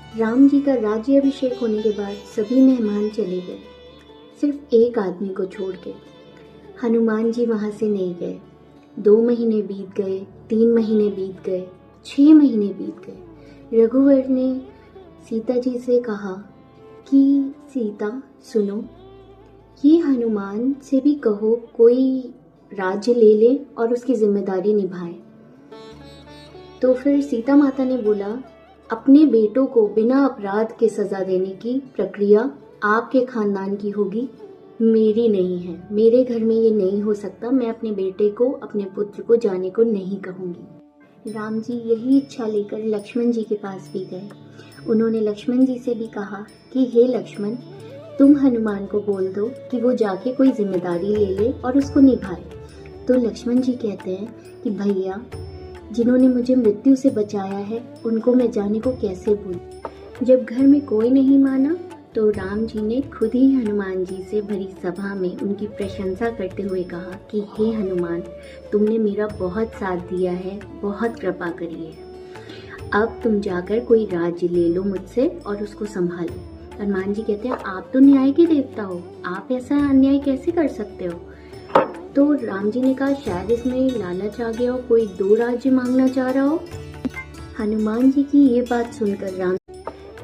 राम जी का राज्याभिषेक होने के बाद सभी मेहमान चले गए, सिर्फ एक आदमी को छोड़ के। हनुमान जी वहाँ से नहीं गए। 2 महीने बीत गए, 3 महीने बीत गए, 6 महीने बीत गए। रघुवर ने सीता जी से कहा कि सीता सुनो, ये हनुमान से भी कहो कोई राज्य ले ले और उसकी जिम्मेदारी निभाए। तो फिर सीता माता ने बोला, अपने बेटों को बिना अपराध के सजा देने की प्रक्रिया आपके खानदान की होगी, मेरी नहीं है। मेरे घर में ये नहीं हो सकता। मैं अपने बेटे को, अपने पुत्र को जाने को नहीं कहूँगी। राम जी यही इच्छा लेकर लक्ष्मण जी के पास भी गए। उन्होंने लक्ष्मण जी से भी कहा कि हे लक्ष्मण, तुम हनुमान को बोल दो कि वो जाके कोई जिम्मेदारी ले ले और उसको निभाए। तो लक्ष्मण जी कहते हैं कि भैया, जिन्होंने मुझे मृत्यु से बचाया है उनको मैं जाने को कैसे भूलूं। जब घर में कोई नहीं माना तो राम जी ने खुद ही हनुमान जी से भरी सभा में उनकी प्रशंसा करते हुए कहा कि हे हनुमान, तुमने मेरा बहुत साथ दिया है, बहुत कृपा करी है। अब तुम जाकर कोई राज्य ले लो मुझसे और उसको संभालो। हनुमान जी कहते हैं, आप तो न्याय के देवता हो, आप ऐसा अन्याय कैसे कर सकते हो। तो राम जी ने कहा, शायद इसमें लालच आ गया हो, कोई 2 राज्य मांगना चाह रहा हो। हनुमान जी की ये बात सुनकर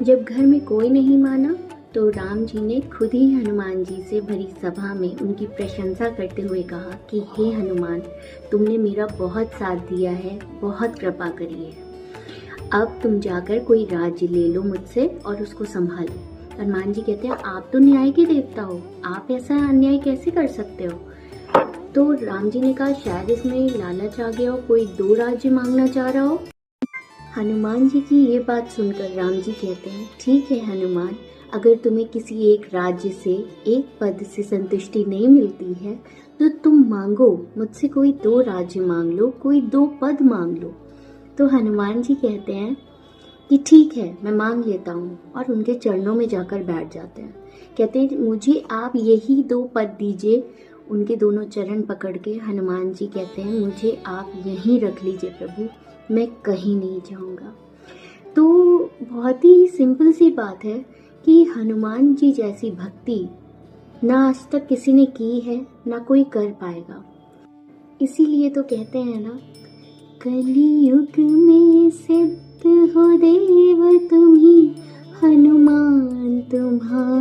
जब घर में कोई नहीं माना तो राम जी ने खुद ही हनुमान जी से भरी सभा में उनकी प्रशंसा करते हुए कहा कि हे हनुमान, तुमने मेरा बहुत साथ दिया है, बहुत कृपा करी है। अब तुम जाकर कोई राज्य ले लो मुझसे और उसको संभालो। हनुमान जी कहते हैं, आप तो न्याय के देवता हो, आप ऐसा अन्याय कैसे कर सकते हो। तो राम जी ने कहा, शायद इसमें लालच आ गया हो, कोई 2 राज्य मांगना चाह रहा हो। हनुमान जी की ये बात सुनकर राम जी कहते हैं, ठीक है हनुमान, अगर तुम्हें किसी एक राज्य से, एक पद से संतुष्टि नहीं मिलती है तो तुम मांगो, मुझसे कोई 2 राज्य मांग लो, कोई 2 पद मांग लो। तो हनुमान जी कहते हैं कि ठीक है, मैं मांग लेता हूँ, और उनके चरणों में जाकर बैठ जाते हैं। कहते हैं, मुझे आप यही 2 पद दीजिए। उनके दोनों चरण पकड़ के हनुमान जी कहते हैं, मुझे आप यहीं रख लीजिए प्रभु, मैं कहीं नहीं जाऊँगा। तो बहुत ही सिंपल सी बात है कि हनुमान जी जैसी भक्ति ना आज तक किसी ने की है, ना कोई कर पाएगा। इसीलिए तो कहते हैं ना, कलियुग में सिद्ध हो देव तुम्ही, हनुमान तुम्हारे